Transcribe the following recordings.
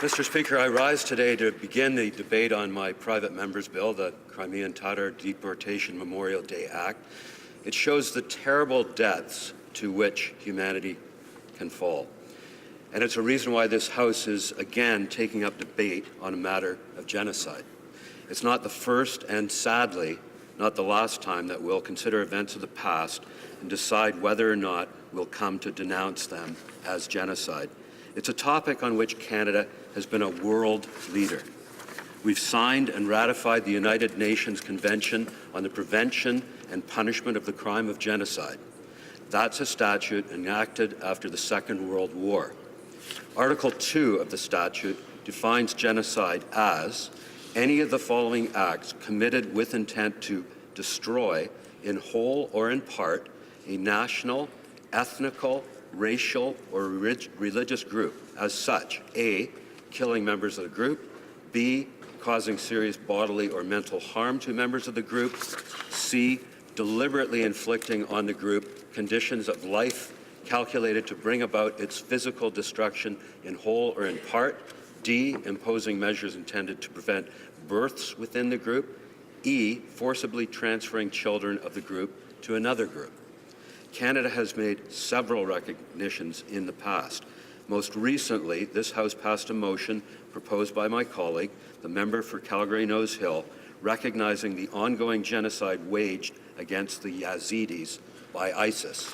Mr. Speaker, I rise today to begin the debate on my private member's bill, the Crimean Tatar Deportation Memorial Day Act. It shows the terrible depths to which humanity can fall. And it's a reason why this House is again taking up debate on a matter of genocide. It's not the first and sadly not the last time that we'll consider events of the past and decide whether or not we'll come to denounce them as genocide. It's a topic on which Canada has been a world leader. We've signed and ratified the United Nations Convention on the Prevention and Punishment of the Crime of Genocide. That's a statute enacted after the Second World War. Article 2 of the statute defines genocide as any of the following acts committed with intent to destroy, in whole or in part, a national, ethnical, racial, or religious group. As such, A, killing members of the group, B, causing serious bodily or mental harm to members of the group, C, deliberately inflicting on the group conditions of life calculated to bring about its physical destruction in whole or in part, D, imposing measures intended to prevent births within the group, E, forcibly transferring children of the group to another group. Canada has made several recognitions in the past. Most recently, this House passed a motion proposed by my colleague, the member for Calgary-Nose Hill, recognizing the ongoing genocide waged against the Yazidis by ISIS.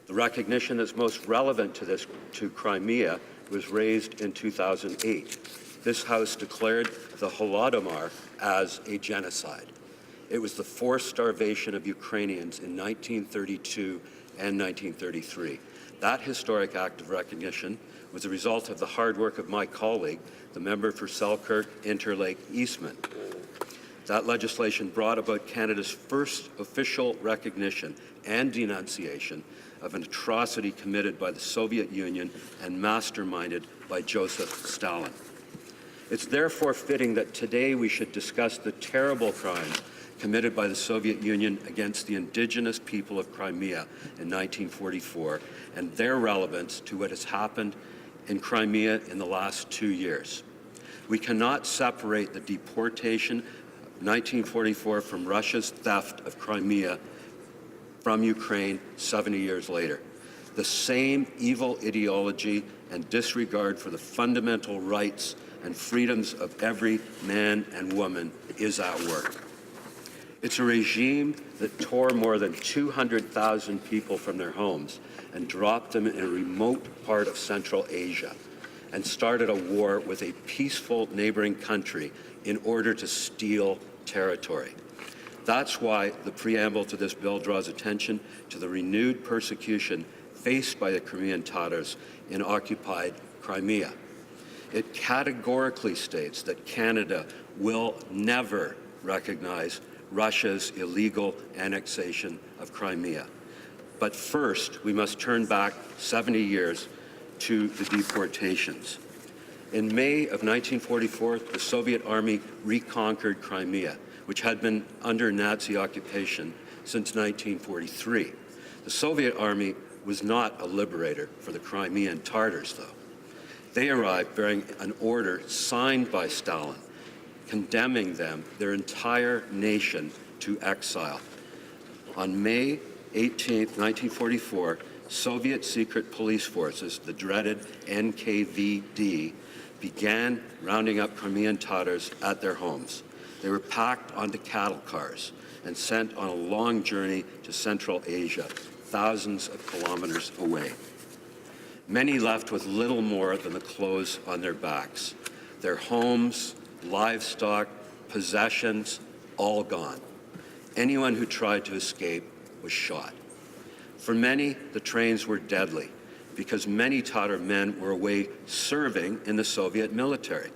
The recognition that's most relevant to Crimea was raised in 2008. This House declared the Holodomor as a genocide. It was the forced starvation of Ukrainians in 1932 and 1933. That historic act of recognition was a result of the hard work of my colleague, the member for Selkirk, Interlake, Eastman. That legislation brought about Canada's first official recognition and denunciation of an atrocity committed by the Soviet Union and masterminded by Joseph Stalin. It's therefore fitting that today we should discuss the terrible crimes committed by the Soviet Union against the indigenous people of Crimea in 1944 and their relevance to what has happened in Crimea in the last 2 years. We cannot separate the deportation of 1944 from Russia's theft of Crimea from Ukraine 70 years later. The same evil ideology and disregard for the fundamental rights and freedoms of every man and woman is at work. It's a regime that tore more than 200,000 people from their homes and dropped them in a remote part of Central Asia and started a war with a peaceful neighboring country in order to steal territory. That's why the preamble to this bill draws attention to the renewed persecution faced by the Crimean Tatars in occupied Crimea. It categorically states that Canada will never recognize Russia's illegal annexation of Crimea. But first, we must turn back 70 years to the deportations. In May of 1944, the Soviet Army reconquered Crimea, which had been under Nazi occupation since 1943. The Soviet Army was not a liberator for the Crimean Tatars, though. They arrived bearing an order signed by Stalin, condemning them, their entire nation, to exile. On May 18, 1944, Soviet secret police forces, the dreaded NKVD, began rounding up Crimean Tatars at their homes. They were packed onto cattle cars and sent on a long journey to Central Asia, thousands of kilometers away. Many left with little more than the clothes on their backs. Their homes, livestock, possessions, all gone. Anyone who tried to escape was shot. For many, the trains were deadly because many Tatar men were away serving in the Soviet military.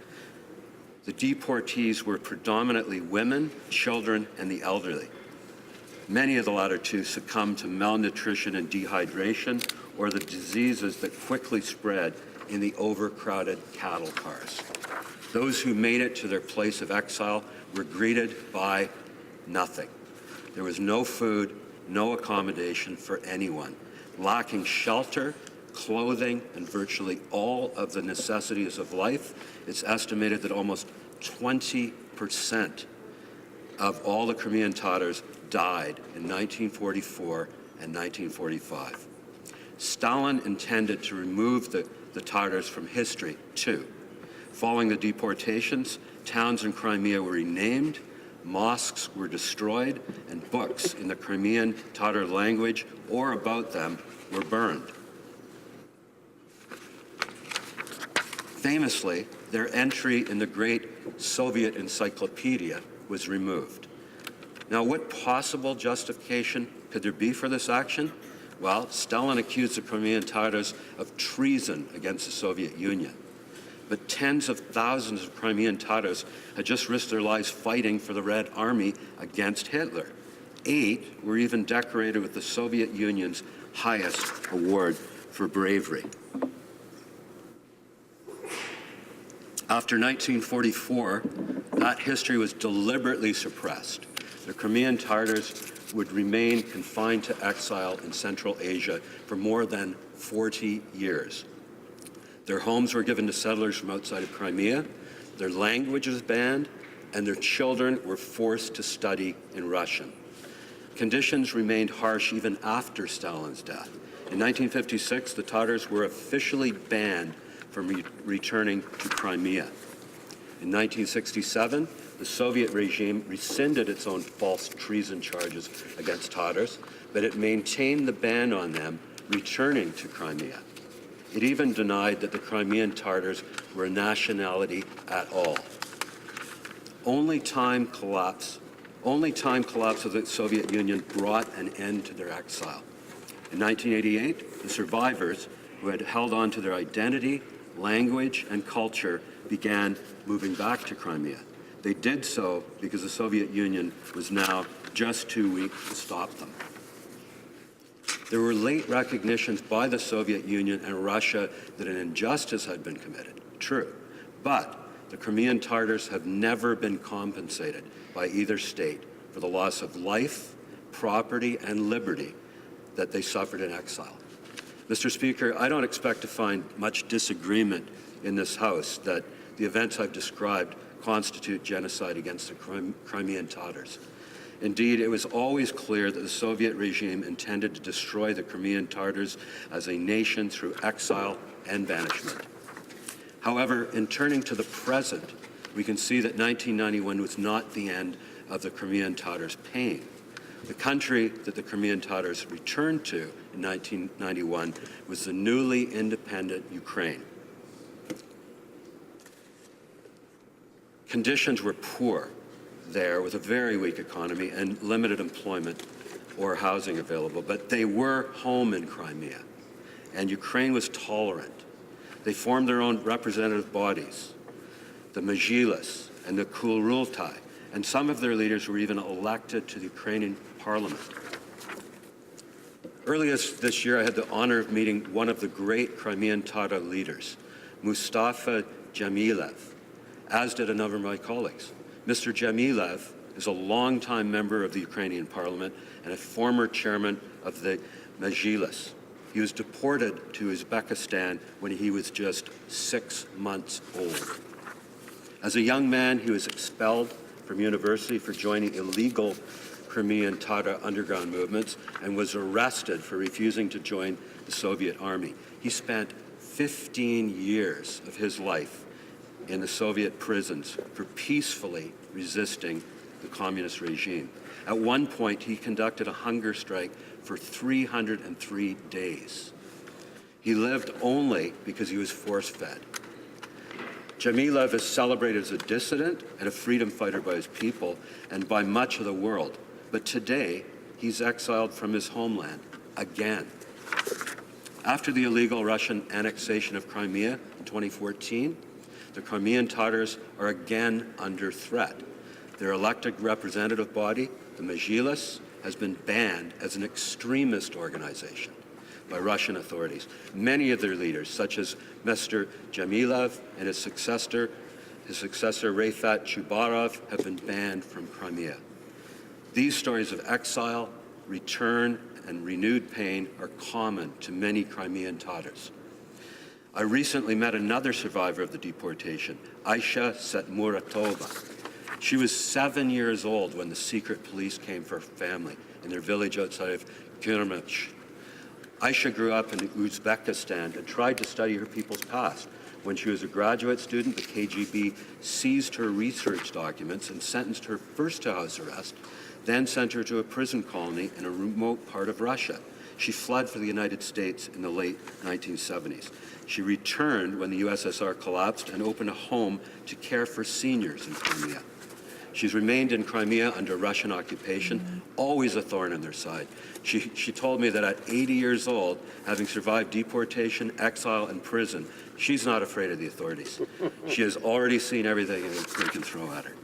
The deportees were predominantly women, children, and the elderly. Many of the latter two succumbed to malnutrition and dehydration or the diseases that quickly spread in the overcrowded cattle cars. Those who made it to their place of exile were greeted by nothing. There was no food, no accommodation for anyone. Lacking shelter, clothing, and virtually all of the necessities of life, it's estimated that almost 20% of all the Crimean Tatars died in 1944 and 1945. Stalin intended to remove the Tatars from history, too. Following the deportations, towns in Crimea were renamed, mosques were destroyed, and books in the Crimean Tatar language or about them were burned. Famously, their entry in the great Soviet encyclopedia was removed. Now, what possible justification could there be for this action? Well, Stalin accused the Crimean Tatars of treason against the Soviet Union. But tens of thousands of Crimean Tatars had just risked their lives fighting for the Red Army against Hitler. 8 were even decorated with the Soviet Union's highest award for bravery. After 1944, that history was deliberately suppressed. The Crimean Tatars would remain confined to exile in Central Asia for more than 40 years. Their homes were given to settlers from outside of Crimea, their language was banned, and their children were forced to study in Russian. Conditions remained harsh even after Stalin's death. In 1956, the Tatars were officially banned from returning to Crimea. In 1967, the Soviet regime rescinded its own false treason charges against Tatars, but it maintained the ban on them returning to Crimea. It even denied that the Crimean Tatars were a nationality at all. Only time collapse of the Soviet Union brought an end to their exile. In 1988, the survivors, who had held on to their identity, language, and culture, began moving back to Crimea. They did so because the Soviet Union was now just too weak to stop them. There were late recognitions by the Soviet Union and Russia that an injustice had been committed, true, but the Crimean Tatars have never been compensated by either state for the loss of life, property, and liberty that they suffered in exile. Mr. Speaker, I don't expect to find much disagreement in this House that the events I've described constitute genocide against the Crimean Tatars. Indeed, it was always clear that the Soviet regime intended to destroy the Crimean Tatars as a nation through exile and banishment. However, in turning to the present, we can see that 1991 was not the end of the Crimean Tatars' pain. The country that the Crimean Tatars returned to in 1991 was the newly independent Ukraine. Conditions were poor there, with a very weak economy and limited employment or housing available, but they were home in Crimea, and Ukraine was tolerant. They formed their own representative bodies, the Majlis and the Kurultai, and some of their leaders were even elected to the Ukrainian parliament. Earlier this year, I had the honor of meeting one of the great Crimean Tatar leaders, Mustafa Djemilev, as did a number of my colleagues. Mr. Djemilev is a longtime member of the Ukrainian parliament and a former chairman of the Majlis. He was deported to Uzbekistan when he was just 6 months old. As a young man, he was expelled from university for joining illegal Crimean Tatar underground movements and was arrested for refusing to join the Soviet army. He spent 15 years of his life in the Soviet prisons for peacefully resisting the communist regime. At one point, he conducted a hunger strike for 303 days. He lived only because he was force-fed. Djemilev is celebrated as a dissident and a freedom fighter by his people and by much of the world. But today, he's exiled from his homeland again. After the illegal Russian annexation of Crimea in 2014, the Crimean Tatars are again under threat. Their elected representative body, the Majlis, has been banned as an extremist organization by Russian authorities. Many of their leaders, such as Mr. Djemilev and his successor Rafat Chubarov, have been banned from Crimea. These stories of exile, return, and renewed pain are common to many Crimean Tatars. I recently met another survivor of the deportation, Aisha Setmuratova. She was 7 years old when the secret police came for her family in their village outside of Sürgünlik. Aisha grew up in Uzbekistan and tried to study her people's past. When she was a graduate student, the KGB seized her research documents and sentenced her first to house arrest, then sent her to a prison colony in a remote part of Russia. She fled for the United States in the late 1970s. She returned when the USSR collapsed and opened a home to care for seniors in Crimea. She's remained in Crimea under Russian occupation, always a thorn in their side. She told me that at 80 years old, having survived deportation, exile, and prison, she's not afraid of the authorities. She has already seen everything they can throw at her.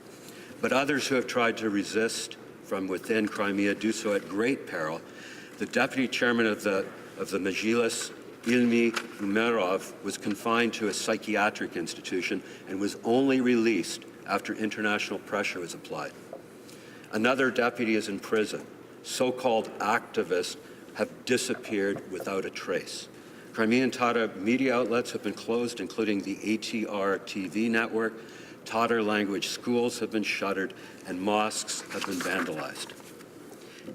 But others who have tried to resist from within Crimea do so at great peril. The deputy chairman of the Majlis, Ilmi Umerov, was confined to a psychiatric institution and was only released after international pressure was applied. Another deputy is in prison. So-called activists have disappeared without a trace. Crimean Tatar media outlets have been closed, including the ATR TV network. Tatar language schools have been shuttered, and mosques have been vandalized.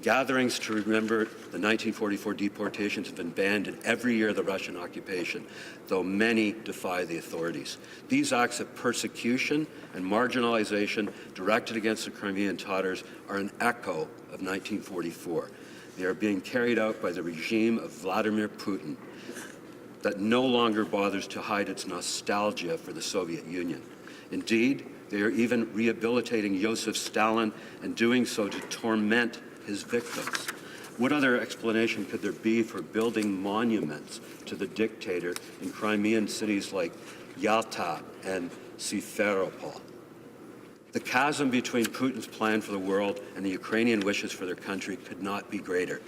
Gatherings to remember the 1944 deportations have been banned in every year of the Russian occupation, though many defy the authorities. These acts of persecution and marginalization directed against the Crimean Tatars are an echo of 1944. They are being carried out by the regime of Vladimir Putin that no longer bothers to hide its nostalgia for the Soviet Union. Indeed, they are even rehabilitating Joseph Stalin and doing so to torment his victims. What other explanation could there be for building monuments to the dictator in Crimean cities like Yalta and Simferopol? The chasm between Putin's plan for the world and the Ukrainian wishes for their country could not be greater.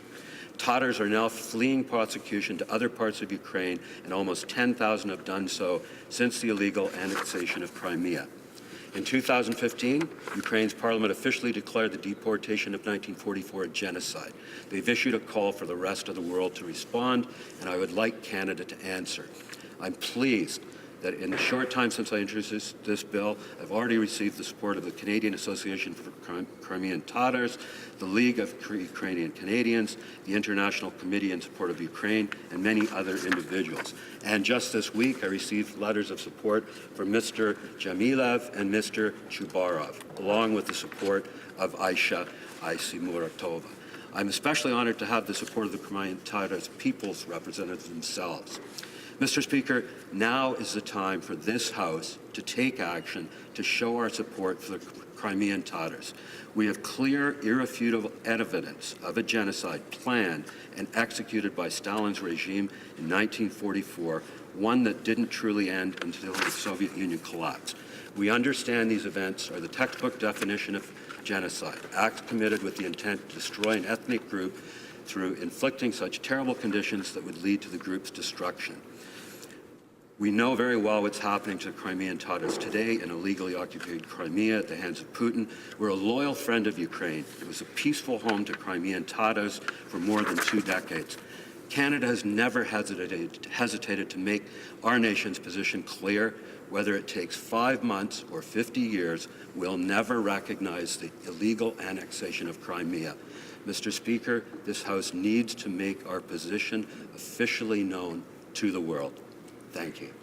Tatars are now fleeing prosecution to other parts of Ukraine, and almost 10,000 have done so since the illegal annexation of Crimea. In 2015, Ukraine's parliament officially declared the deportation of 1944 a genocide. They've issued a call for the rest of the world to respond, and I would like Canada to answer. I'm pleased that in the short time since I introduced this bill, I've already received the support of the Canadian Association for Crimean Tatars, the League of Ukrainian Canadians, the International Committee in Support of Ukraine, and many other individuals. And just this week, I received letters of support from Mr. Jamilev and Mr. Chubarov, along with the support of Aisha Setmuratova. I'm especially honored to have the support of the Crimean Tatars people's representatives themselves. Mr. Speaker, now is the time for this House to take action to show our support for the Crimean Tatars. We have clear, irrefutable evidence of a genocide planned and executed by Stalin's regime in 1944, one that didn't truly end until the Soviet Union collapsed. We understand these events are the textbook definition of genocide, acts committed with the intent to destroy an ethnic group through inflicting such terrible conditions that would lead to the group's destruction. We know very well what's happening to the Crimean Tatars today in illegally occupied Crimea at the hands of Putin. We're a loyal friend of Ukraine. It was a peaceful home to Crimean Tatars for more than 2 decades. Canada has never hesitated to make our nation's position clear. Whether it takes 5 months or 50 years, we'll never recognize the illegal annexation of Crimea. Mr. Speaker, this House needs to make our position officially known to the world. Thank you.